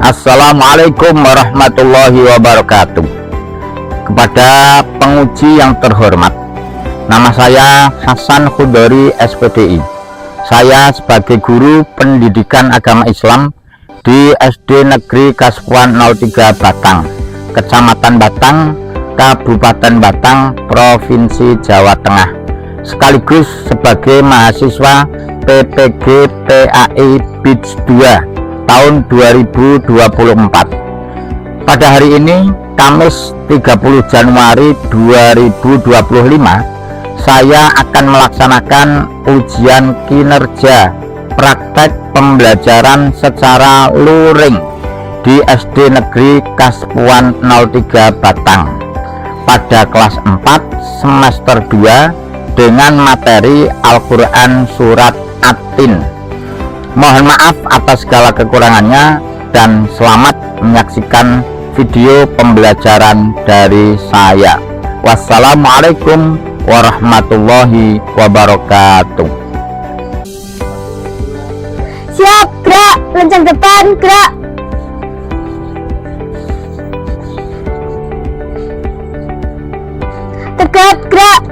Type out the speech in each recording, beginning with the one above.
Assalamualaikum warahmatullahi wabarakatuh. Kepada penguji yang terhormat, nama saya Hasan Khudori SPDI. Saya sebagai guru pendidikan agama Islam di SD Negeri Kaspuan 03 Batang, Kecamatan Batang, Kabupaten Batang, Provinsi Jawa Tengah, sekaligus sebagai mahasiswa PPG PAI BIDS 2 tahun 2024. Pada hari ini, Kamis 30 Januari 2025, saya akan melaksanakan ujian kinerja praktek pembelajaran secara luring di SD Negeri Kaspuan 03 Batang pada kelas 4 semester 2 dengan materi Al-Quran Surat At-Tin. Mohon maaf atas segala kekurangannya dan selamat menyaksikan video pembelajaran dari saya. Wassalamualaikum warahmatullahi wabarakatuh. Siap, gerak, lencang depan, gerak. Tegap, gerak.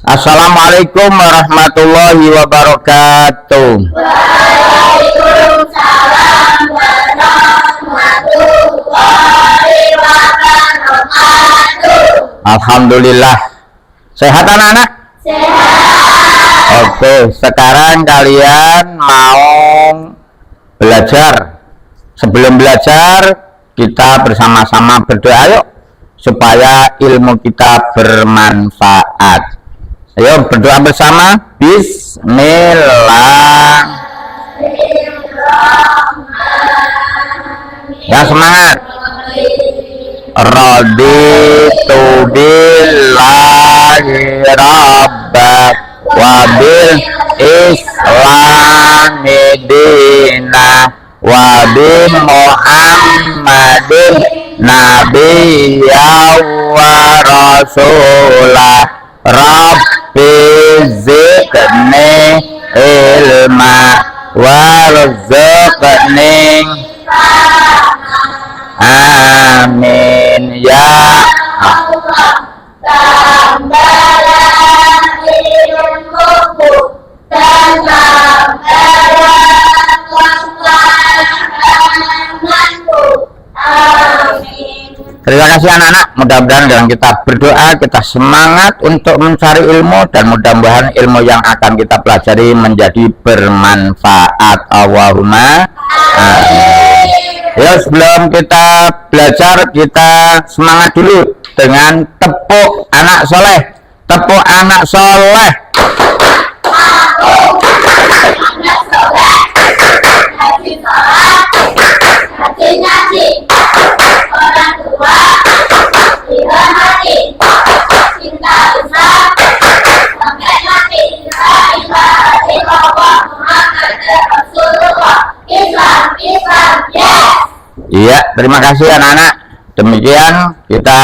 Assalamualaikum warahmatullahi wabarakatuh. Waalaikumsalam warahmatullahi wabarakatuh. Alhamdulillah. Sehat anak-anak? Sehat. Oke, sekarang kalian mau belajar. Sebelum belajar, kita bersama-sama berdoa yuk, supaya ilmu kita bermanfaat. Ayo berdoa bersama. Bismillah. Ya, semangat. Raditu billahi rabbak wa bil islami dinah wa bi muhammadin nabiyya wa rasulah. Rabbi zidni ilma warzuqni. Amin ya Allah. Tambahlah ilmuku dan tambahlah pengalamanku. Amin. Terima kasih anak-anak, mudah-mudahan dengan kita berdoa, kita semangat untuk mencari ilmu, dan mudah-mudahan ilmu yang akan kita pelajari menjadi bermanfaat. Allahumma amin. Ya, sebelum kita belajar, kita semangat dulu dengan tepuk anak soleh. Tepuk anak soleh. Orang tua dihormati, cinta besar sampai mati. La ilaha illallah Muhammad Rasulullah. Islam, Islam, yes. Iya, terima kasih anak-anak. Demikian kita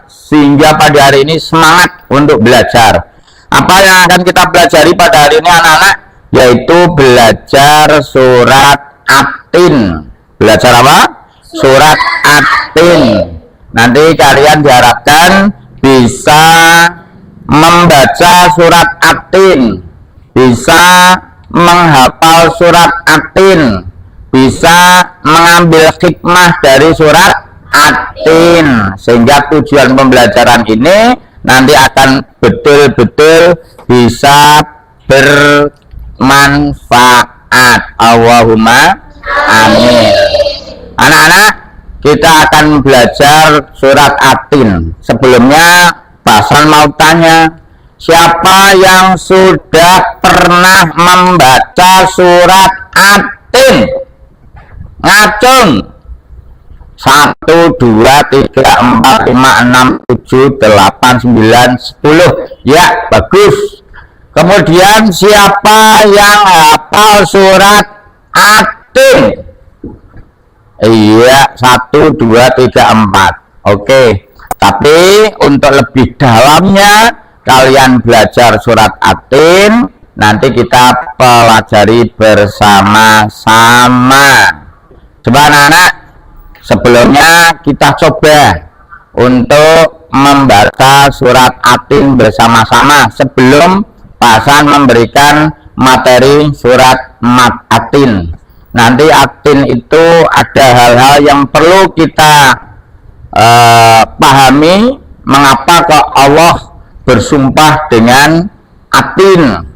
sehingga pada hari ini semangat untuk belajar. Apa yang akan kita pelajari pada hari ini anak-anak? Yaitu belajar surat At-Tin. Belajar apa? Surat At-Tin. Nanti kalian diharapkan bisa membaca surat At-Tin, bisa menghafal surat At-Tin, bisa mengambil hikmah dari surat At-Tin, sehingga tujuan pembelajaran ini nanti akan betul-betul bisa bermanfaat. Allahumma amin. Anak-anak, kita akan belajar surat At-Tin. Sebelumnya, Pasan mau tanya, siapa yang sudah pernah membaca surat At-Tin? Ngacung. 1, 2, 3, 4, 5, 6, 7, 8, 9, 10. Ya, bagus. Kemudian siapa yang hafal surat Atin? Iya, 1, 2, 3, 4. Oke. Tapi untuk lebih dalamnya kalian belajar surat Atin, nanti kita pelajari bersama-sama. Coba anak-anak, sebelumnya kita coba untuk membaca surat Atin bersama-sama sebelum Pak memberikan materi surat Atin. Nanti Atin itu ada hal-hal yang perlu kita pahami. Mengapa kok Allah bersumpah dengan Atin?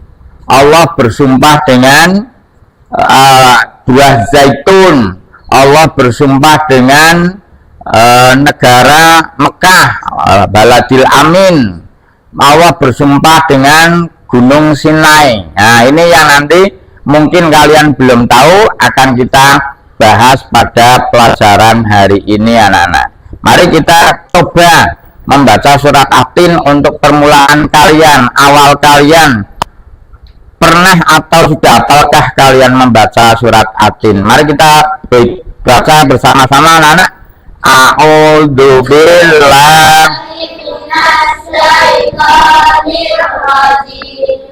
Allah bersumpah dengan buah zaitun. Allah bersumpah dengan negara Mekah, Baladil Amin. Allah bersumpah dengan Gunung Sinai. Nah, ini yang nanti mungkin kalian belum tahu, akan kita bahas pada pelajaran hari ini anak-anak. Mari kita coba membaca surat Atin untuk permulaan kalian, awal kalian. Pernah atau sudah hafalkah kalian membaca surat Atin? Mari kita baca bersama-sama anak-anak. A'udzu billahi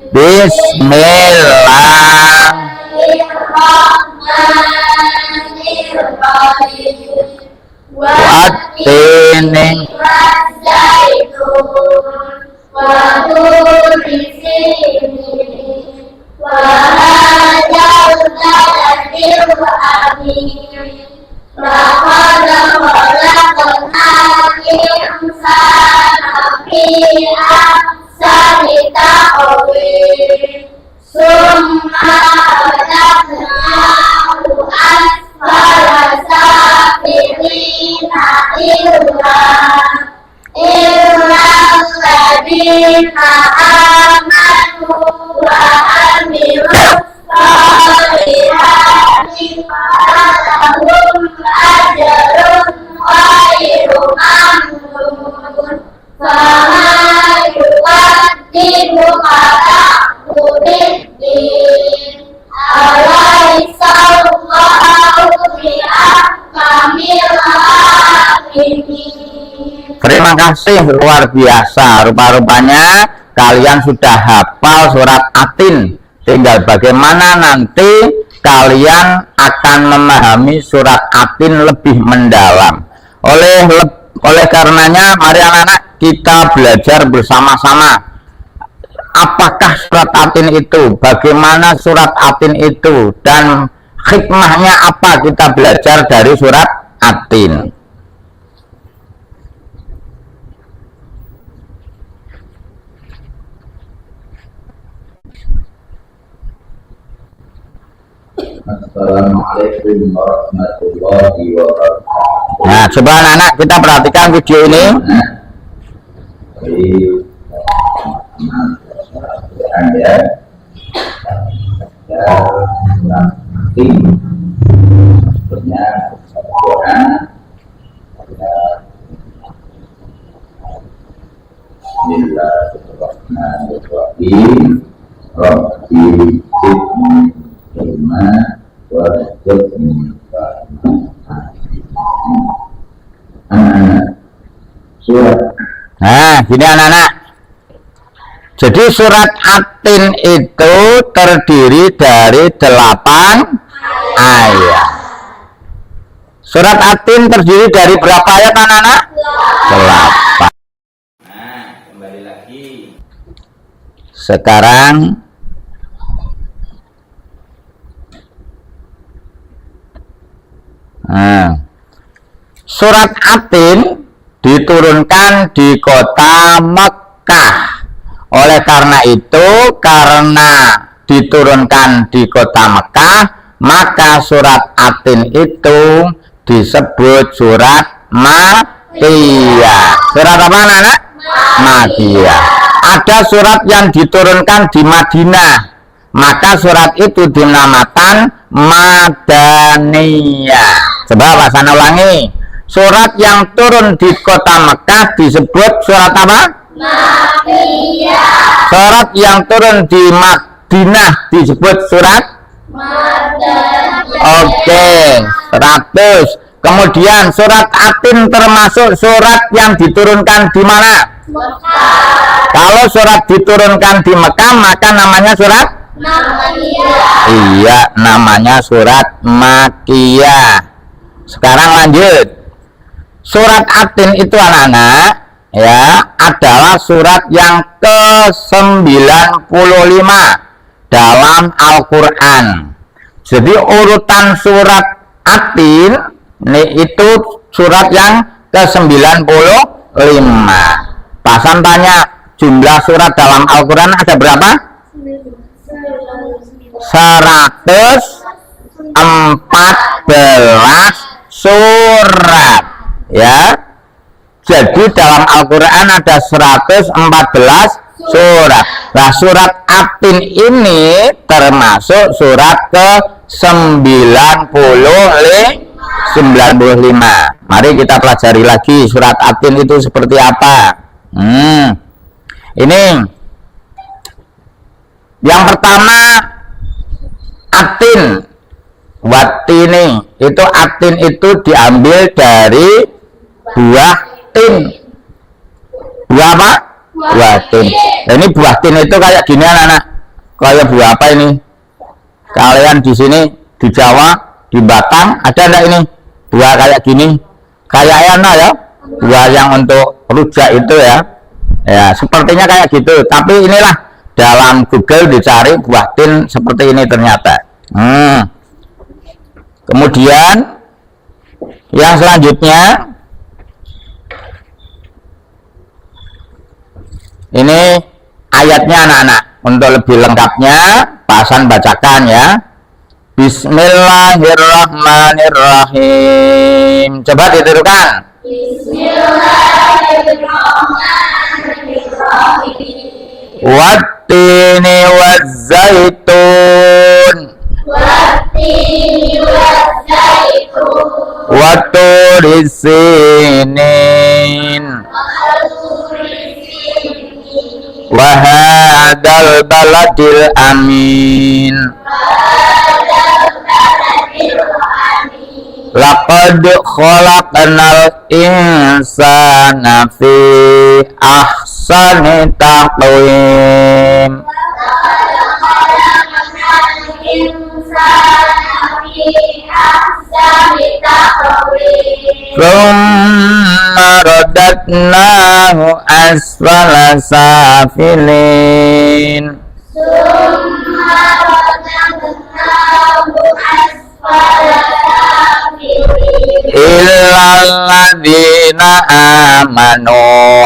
Bismillahirrahmanirrahim. Wattini Terima kasih, luar biasa. Rupa-rupanya kalian sudah hafal surat Atin. Tinggal bagaimana nanti kalian akan memahami surat Atin lebih mendalam. Oleh karenanya, mari anak-anak kita belajar bersama-sama. Apakah surat Atin itu? Bagaimana surat Atin itu? Dan hikmahnya apa kita belajar dari surat Atin? Assalamualaikum warahmatullahi wabarakatuh. Nah, coba anak-anak kita perhatikan video ini. Ya, nanti maksudnya Quran Bismillahirrahmanirrahim. Rabbi zidni ilma warzuqni fahma. Anak-anak, surat. Nah, gini anak-anak. Jadi surat Atin itu terdiri dari 8 ayat. Surat Atin terdiri dari berapa ayat anak-anak? 8. Nah, kembali lagi. Sekarang surat Atin diturunkan di kota Mekah. Oleh karena itu, karena diturunkan di kota Mekah, maka surat Atin itu disebut surat Makkiyah. Surat apa anak? Makkiyah. Ada surat yang diturunkan di Madinah, maka surat itu dinamakan Madaniyah. Coba Pak Sana ulangi. Surat yang turun di kota Mekah disebut surat apa? Surat yang turun di Madinah disebut surat Oke, 100. Kemudian surat Atin termasuk surat yang diturunkan di mana? Kalau surat diturunkan di Mekah maka namanya surat Iya, namanya surat Makkiyah. Sekarang lanjut. Surat Atin itu anak-anak ya adalah surat yang ke-95 dalam Al-Qur'an. Jadi urutan surat Atin itu surat yang ke-95. Pasan tanya jumlah surat dalam Al-Qur'an ada berapa? 114 surat ya. Jadi dalam Al-Qur'an ada 114 surat. Nah, surat Atin ini termasuk surat ke-95. Mari kita pelajari lagi surat Atin itu seperti apa. Ini yang pertama Atin, watini. Itu Atin itu diambil dari buah tin. Buah apa? Buah tin. Ini buah tin itu kayak gini anak-anak. Kayak buah apa ini? Kalian di sini di Jawa, di Batam ada enggak ini? Buah kayak gini. Kayak enak ya. Buah yang untuk rujak itu ya. Ya, sepertinya kayak gitu. Tapi inilah dalam Google dicari buah tin seperti ini ternyata. Kemudian yang selanjutnya ini ayatnya anak-anak. Untuk lebih lengkapnya Pasan bacakan ya. Bismillahirrahmanirrahim. Coba ditirukan. Bismillahirrahmanirrahim. Wattini wazzaitun. Waturi sinin. Wahadal baladil amin. Laqad khalaqnal insana fi ahsani taqwim. Thumma radatnahu asfala safilin. Illal ladzina amanu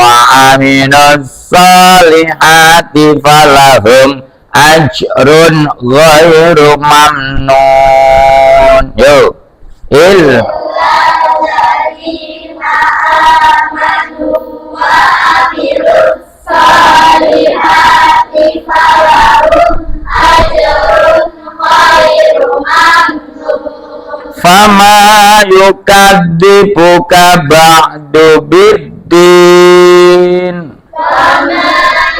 wa aminus solihati falahum ajrun ghairu mamnun. Yo, illal ladzina amanu wa aminus solihati falahum ajrun ghairu mamnun. Fama yukadzibuka ba'du biddin. Fama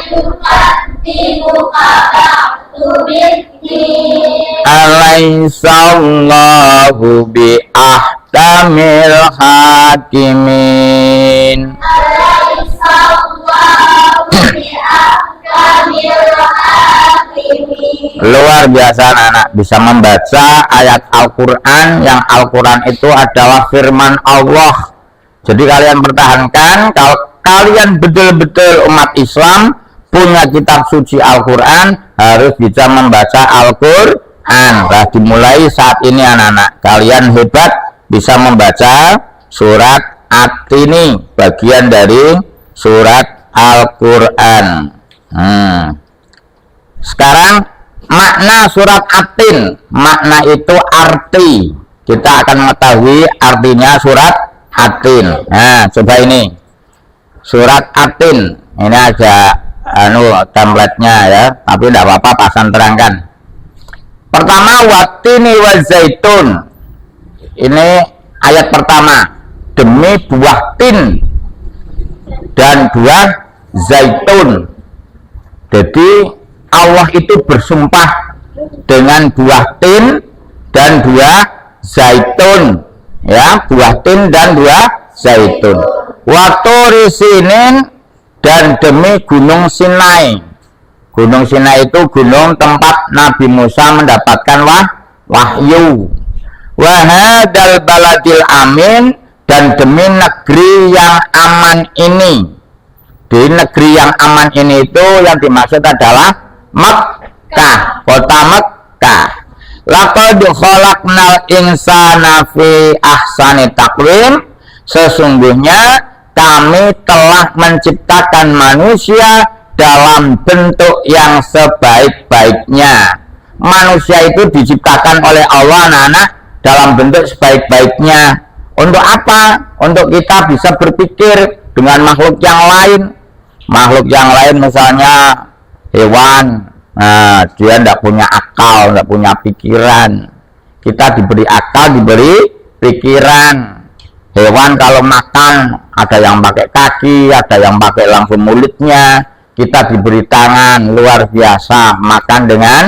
yukadzibuka ba'du biddin. Alaihissallahu bi ahkamil hakimin. Alaihissallahu bi ahkamil hakimin. Luar biasa anak-anak bisa membaca ayat Al-Quran yang Al-Quran itu adalah firman Allah. Jadi kalian pertahankan. Kalau kalian betul-betul umat Islam punya kitab suci Al-Quran, harus bisa membaca Al-Quran. Nah, dimulai saat ini anak-anak. Kalian hebat bisa membaca surat At-Tini, bagian dari surat Al-Quran. Sekarang makna surat Atin. Makna itu arti. Kita akan mengetahui artinya surat Atin. Nah, coba ini surat Atin. Ini ada template-nya ya, tapi tidak apa-apa Pasan terangkan. Pertama, wattini wazaitun. Ini ayat pertama. Demi buah tin dan buah zaitun. Jadi Allah itu bersumpah dengan buah tin dan buah zaitun, ya, buah tin dan buah zaitun. Wa turi sinin, dan demi gunung Sinai. Gunung Sinai itu gunung tempat Nabi Musa mendapatkan wahyu. Wa hadzal baladil amin, dan demi negeri yang aman ini. Di negeri yang aman ini itu yang dimaksud adalah Makkah, kota Makkah. Laqad khalaqnal insana fi ahsani taqwim, sesungguhnya kami telah menciptakan manusia dalam bentuk yang sebaik-baiknya. Manusia itu diciptakan oleh Allah anak-anak dalam bentuk sebaik-baiknya. Untuk apa? Untuk kita bisa berpikir dengan makhluk yang lain. Makhluk yang lain misalnya hewan, nah dia tidak punya akal, tidak punya pikiran. Kita diberi akal, diberi pikiran. Hewan kalau makan ada yang pakai kaki, ada yang pakai langsung mulutnya. Kita diberi tangan, luar biasa, makan dengan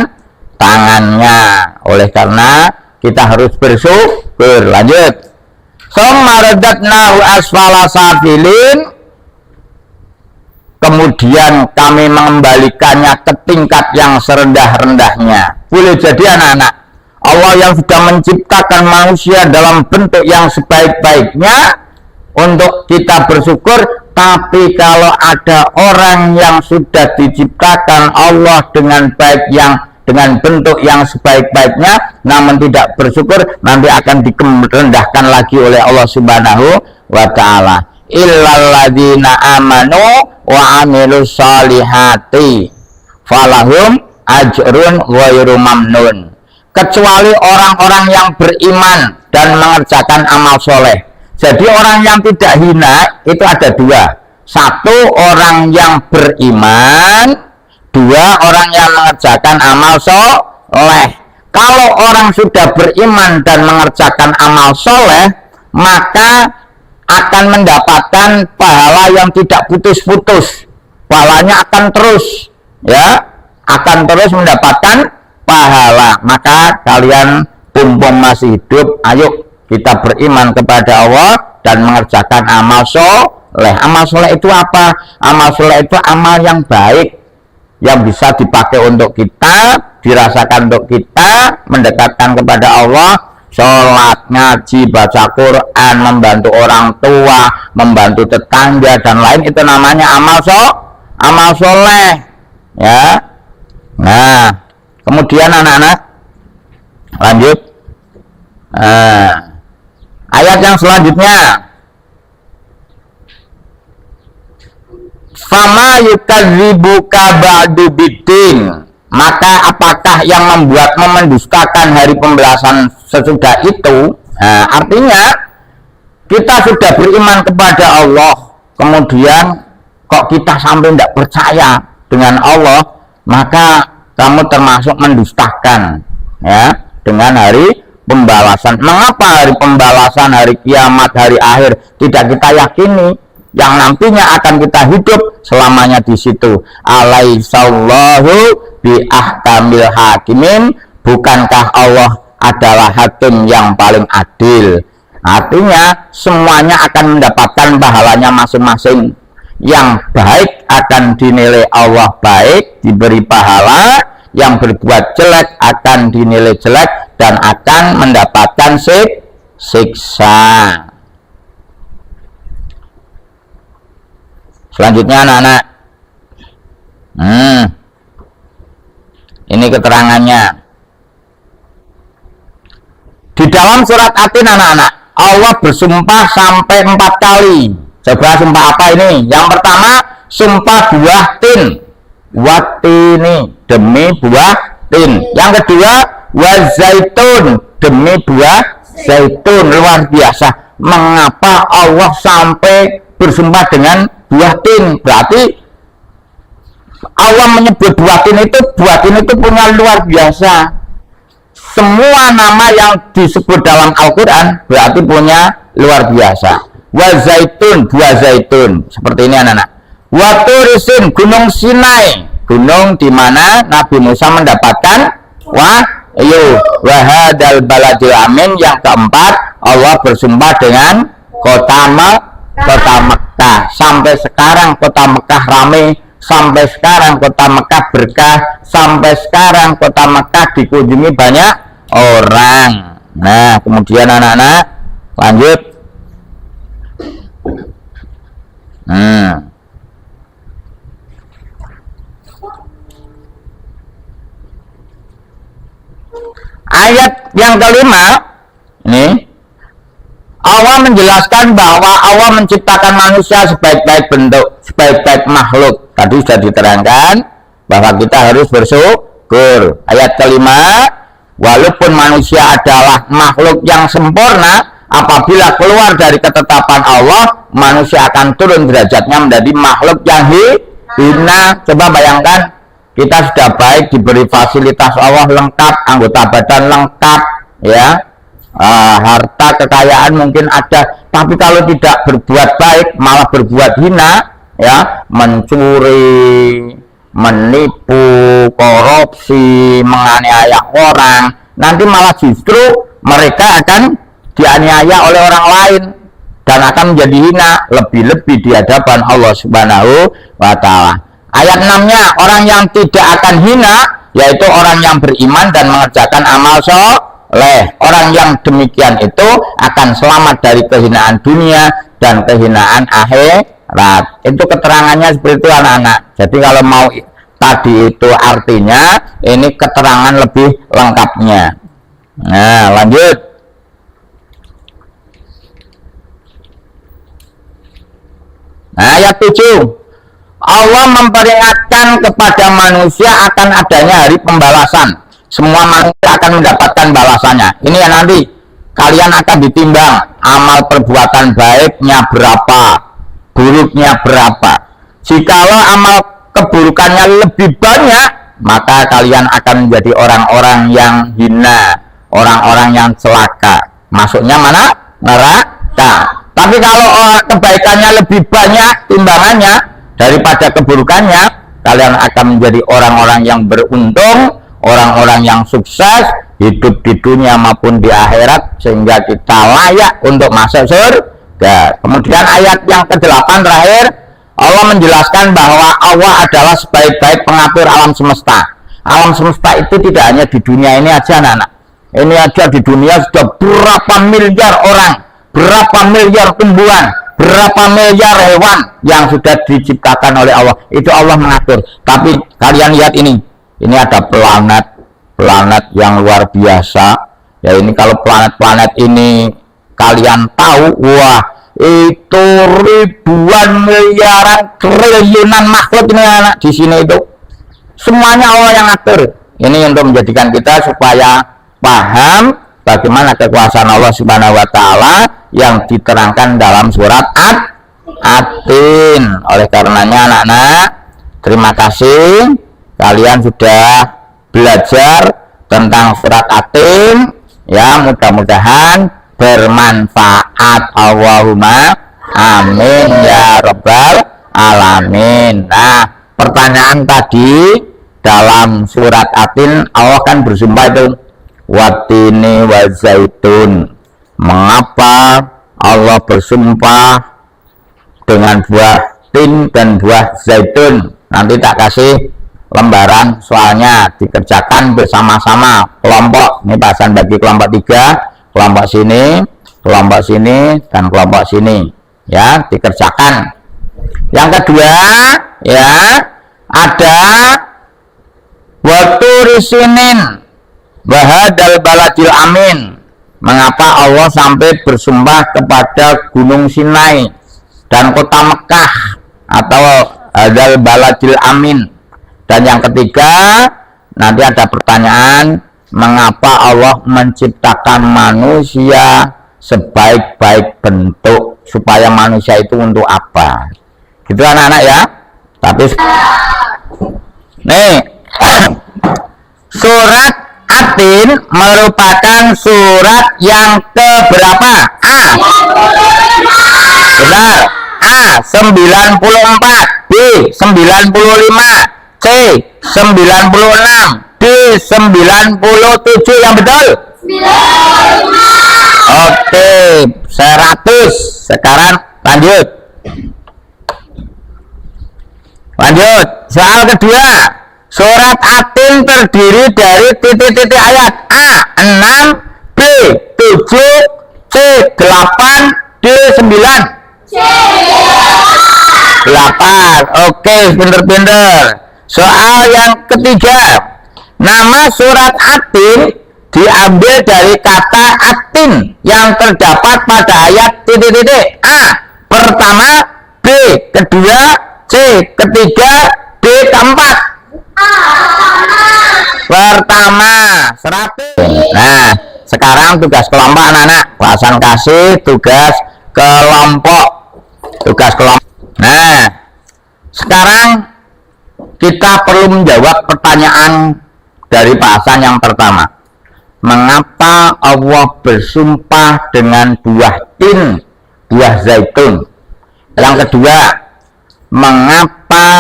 tangannya. Oleh karena kita harus bersyukur. Lanjut. Summa radadnahu asfala safilin, kemudian kami mengembalikannya ke tingkat yang serendah-rendahnya. Boleh jadi anak-anak, Allah yang sudah menciptakan manusia dalam bentuk yang sebaik-baiknya untuk kita bersyukur. Tapi kalau ada orang yang sudah diciptakan Allah dengan baik, yang dengan bentuk yang sebaik-baiknya namun tidak bersyukur, nanti akan direndahkan lagi oleh Allah Subhanahu wa ta'ala. Illalladzina amanu wa amilus solihati falahum ajrun ghairu mamnun, kecuali orang-orang yang beriman dan mengerjakan amal soleh. Jadi orang yang tidak hina itu ada dua. Satu, orang yang beriman. Dua, orang yang mengerjakan amal soleh. Kalau orang sudah beriman dan mengerjakan amal soleh, maka akan mendapatkan pahala yang tidak putus-putus. Pahalanya akan terus, ya, akan terus mendapatkan pahala. Maka kalian mumpung masih hidup, ayo kita beriman kepada Allah dan mengerjakan amal soleh. Amal soleh itu apa? Amal soleh itu amal yang baik, yang bisa dipakai untuk kita, dirasakan untuk kita, mendekatkan kepada Allah. Sholat, ngaji, baca Quran, membantu orang tua, membantu tetangga dan lain, itu namanya amal soleh, ya. Nah, kemudian anak-anak lanjut, ayat yang selanjutnya, fama yukadzibuka ba'du biddin, maka apakah yang membuatmu mendustakan hari pembalasan sesudah itu? Nah, artinya kita sudah beriman kepada Allah, kemudian kok kita sampai tidak percaya dengan Allah, maka kamu termasuk mendustakan, ya, dengan hari pembalasan. Mengapa hari pembalasan, hari kiamat, hari akhir tidak kita yakini, yang nantinya akan kita hidup selamanya di situ? Alaihissallahu bi ahkamil hakimin, bukankah Allah adalah hakim yang paling adil? Artinya semuanya akan mendapatkan pahalanya masing-masing. Yang baik akan dinilai Allah baik, diberi pahala. Yang berbuat jelek akan dinilai jelek dan akan mendapatkan siksa. Selanjutnya anak-anak, ini keterangannya di dalam surat Atin, anak-anak. Allah bersumpah sampai 4 kali. Coba sumpah apa ini? Yang pertama, sumpah buah tin, watini, demi buah tin. Yang kedua, wazaitun, demi buah zaitun. Luar biasa. Mengapa Allah sampai bersumpah dengan buah tin? Berarti Allah menyebut buah tin itu punya luar biasa. Semua nama yang disebut dalam Al-Quran berarti punya luar biasa. Wa zaitun, buah zaitun, seperti ini anak-anak. Wa Turisin, gunung Sinai, gunung di mana Nabi Musa mendapatkan wahyu. Wa hadzal baladil amin, yang keempat Allah bersumpah dengan kota Mekah. Sampai sekarang kota Mekah ramai, sampai sekarang kota Mekah berkah, sampai sekarang kota Mekah dikunjungi banyak orang. Nah, kemudian anak-anak lanjut. Ayat yang kelima ini Allah menjelaskan bahwa Allah menciptakan manusia sebaik-baik bentuk, sebaik-baik makhluk. Tadi sudah diterangkan bahwa kita harus bersyukur. Ayat kelima, walaupun manusia adalah makhluk yang sempurna, apabila keluar dari ketetapan Allah, manusia akan turun derajatnya menjadi makhluk yang hina. Coba bayangkan, kita sudah baik, diberi fasilitas Allah lengkap, anggota badan lengkap, ya, harta kekayaan mungkin ada, tapi kalau tidak berbuat baik, malah berbuat hina, ya, mencuri, menipu, korupsi, menganiaya orang, nanti malah justru mereka akan dianiaya oleh orang lain dan akan menjadi hina, lebih-lebih di hadapan Allah Subhanahu wa Ta'ala. Ayat 6-nya, orang yang tidak akan hina, yaitu orang yang beriman dan mengerjakan amal soleh. Orang yang demikian itu akan selamat dari kehinaan dunia dan kehinaan akhirat. Itu keterangannya seperti itu anak-anak. Jadi kalau mau tadi itu artinya, ini keterangan lebih lengkapnya. Nah, lanjut. Nah, ayat 7. Allah memperingatkan kepada manusia akan adanya hari pembalasan. Semua manusia akan mendapatkan balasannya. Ini ya, nanti kalian akan ditimbang amal perbuatan baiknya berapa, buruknya berapa. Jikalau amal keburukannya lebih banyak, maka kalian akan menjadi orang-orang yang hina, orang-orang yang celaka. Masuknya mana? Neraka. Tapi kalau kebaikannya lebih banyak timbangannya daripada keburukannya, kalian akan menjadi orang-orang yang beruntung, orang-orang yang sukses hidup di dunia maupun di akhirat, sehingga kita layak untuk masuk surga. Kemudian ayat yang ke-8 terakhir, Allah menjelaskan bahwa Allah adalah sebaik-baik pengatur alam semesta. Alam semesta itu tidak hanya di dunia ini aja, anak-anak. Ini aja di dunia sudah berapa miliar orang, berapa miliar tumbuhan, berapa miliar hewan yang sudah diciptakan oleh Allah. Itu Allah mengatur. Tapi kalian lihat ini ada planet yang luar biasa. Ya, ini kalau planet-planet ini kalian tahu, wah, itu ribuan miliaran triliunan makhluk ini anak di sini, itu semuanya Allah yang atur. Ini untuk menjadikan kita supaya paham bagaimana kekuasaan Allah Subhanahu wa Ta'ala yang diterangkan dalam surat At-Tin. Oleh karenanya anak-anak, terima kasih kalian sudah belajar tentang surat At-Tin. Ya, mudah-mudahan bermanfaat. Allahumma amin ya rabbal alamin. Nah, pertanyaan tadi dalam surat At-Tin, Allah kan bersumpah itu watini wa zaitun. Mengapa Allah bersumpah dengan buah tin dan buah zaitun? Nanti tak kasih lembaran soalnya, dikerjakan bersama-sama kelompok. Ini bahasan bagi kelompok 3, kelompok sini, dan kelompok sini. Ya, dikerjakan. Yang kedua, ya, ada waktu risinin wahadal baladil amin. Mengapa Allah sampai bersumpah kepada gunung Sinai dan kota Mekah atau hadal baladil amin? Dan yang ketiga, nanti ada pertanyaan, mengapa Allah menciptakan manusia sebaik-baik bentuk? Supaya manusia itu untuk apa? Gitu anak-anak ya. Tapi nih, surat At-Tin merupakan surat yang keberapa? A. Benar. A. 94. B. 95, C 96, D 97. Yang betul 95. oke 100. Sekarang lanjut soal kedua. Surat At-Tin terdiri dari titik-titik ayat. A 6, B 7, C 8, D 9. C 8. Oke, pinter-pinter. Soal yang ketiga. Nama surat At-Tin diambil dari kata At-Tin yang terdapat pada ayat titik-titik. A pertama, B kedua, C ketiga, D keempat. Pertama 100. Nah, sekarang tugas kelompok anak-anak. Kelasan kasih tugas kelompok. Nah, sekarang kita perlu menjawab pertanyaan dari bahasan yang pertama. Mengapa Allah bersumpah dengan buah tin, buah zaitun? Yang kedua, mengapa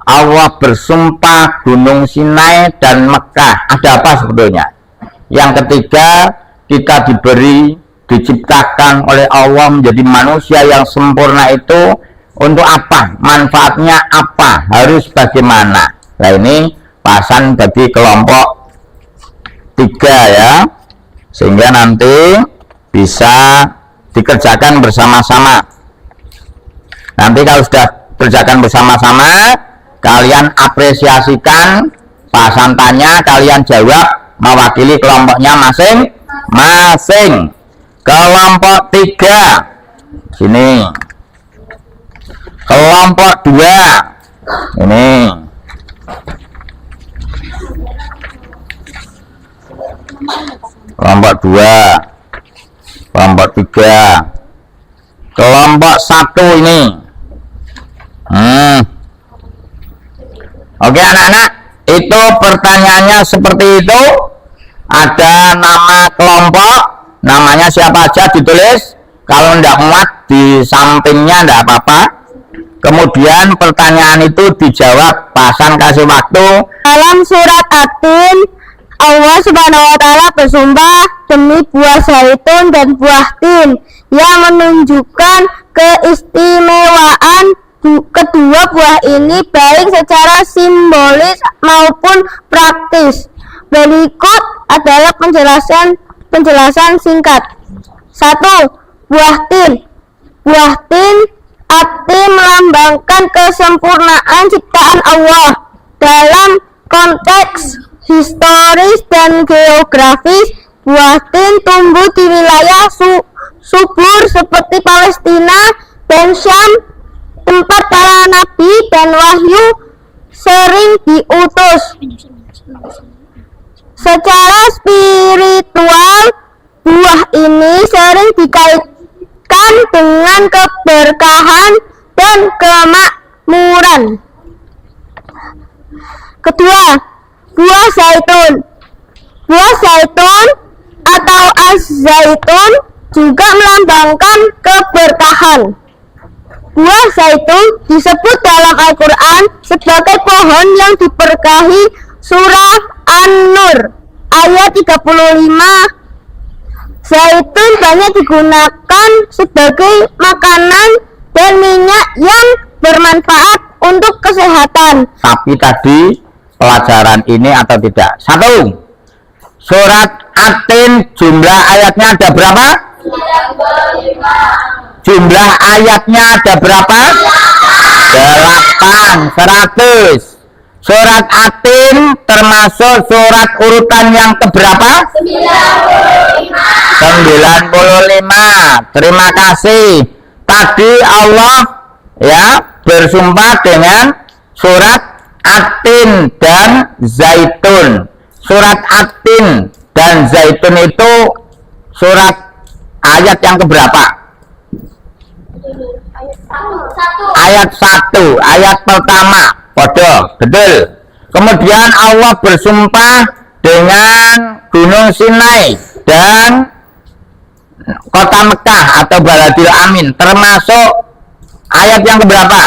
Allah bersumpah Gunung Sinai dan Mekah? Ada apa sebetulnya? Yang ketiga, kita diciptakan oleh Allah menjadi manusia yang sempurna itu untuk apa? Manfaatnya apa? Harus bagaimana? Nah, ini bahasan bagi kelompok 3 ya, sehingga nanti bisa dikerjakan bersama-sama. Nanti kalau sudah kerjakan bersama-sama, kalian apresiasikan bahasan tanya, kalian jawab mewakili kelompoknya masing-masing. Kelompok 3 sini, kelompok 2 ini. Kelompok 2, kelompok 3, kelompok 1 ini. Oke anak-anak, itu pertanyaannya seperti itu. Ada nama kelompok, namanya siapa aja ditulis. Kalau tidak muat di sampingnya tidak apa-apa. Kemudian pertanyaan itu dijawab. Pasan kasih waktu. Dalam surat At-Tin, Allah Subhanahu wa Ta'ala bersumpah demi buah zaitun dan buah tin yang menunjukkan keistimewaan kedua buah ini baik secara simbolis maupun praktis. Berikut adalah penjelasan singkat. 1. Buah tin. Buah tin arti melambangkan kesempurnaan ciptaan Allah. Dalam konteks historis dan geografis, buah tin tumbuh di wilayah subur seperti Palestina dan Syam, tempat para nabi dan wahyu sering diutus. Secara spiritual, buah ini sering dikaitkan dengan keberkahan dan kemakmuran. Kedua, buah zaitun. Buah zaitun atau az-zaitun juga melambangkan keberkahan. Buah zaitun disebut dalam Al-Quran sebagai pohon yang diberkahi. Surah An-Nur ayat 35. Zaitun banyak digunakan sebagai makanan dan minyak yang bermanfaat untuk kesehatan. Tapi tadi pelajaran ini atau tidak? 1. Surat At-Tin jumlah ayatnya ada berapa? 35. Jumlah ayatnya ada berapa? 8. 100. Surat At-Tin termasuk surat urutan yang keberapa? 95. Terima kasih. Tadi Allah ya bersumpah dengan surat At-Tin dan Zaitun. Surat At-Tin dan Zaitun itu surat ayat yang keberapa? Ayat 1, ayat pertama. Bodoh, betul. Kemudian Allah bersumpah dengan Gunung Sinai dan kota Mekah atau Baladil Amin, termasuk ayat yang keberapa?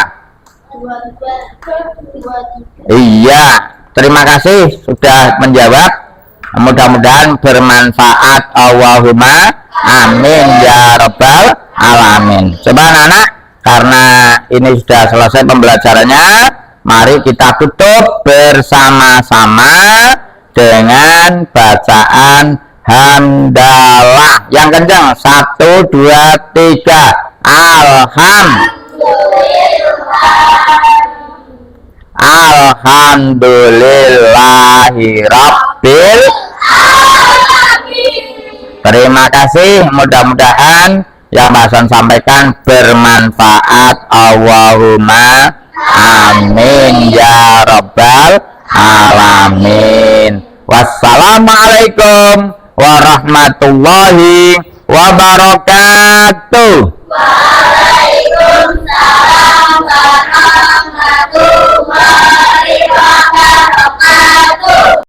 Iya, terima kasih sudah menjawab. Mudah-mudahan bermanfaat. Allahumma amin ya rabbal alamin. Coba anak-anak, karena ini sudah selesai pembelajarannya, mari kita tutup bersama-sama dengan bacaan hamdalah yang kencang. 1, 2, 3. Alhamdulillahirabbil. Terima kasih, mudah-mudahan yang Pak Hasan sampaikan bermanfaat. Allahumma amin ya rabbal alamin. Wassalamualaikum warahmatullahi wabarakatuh.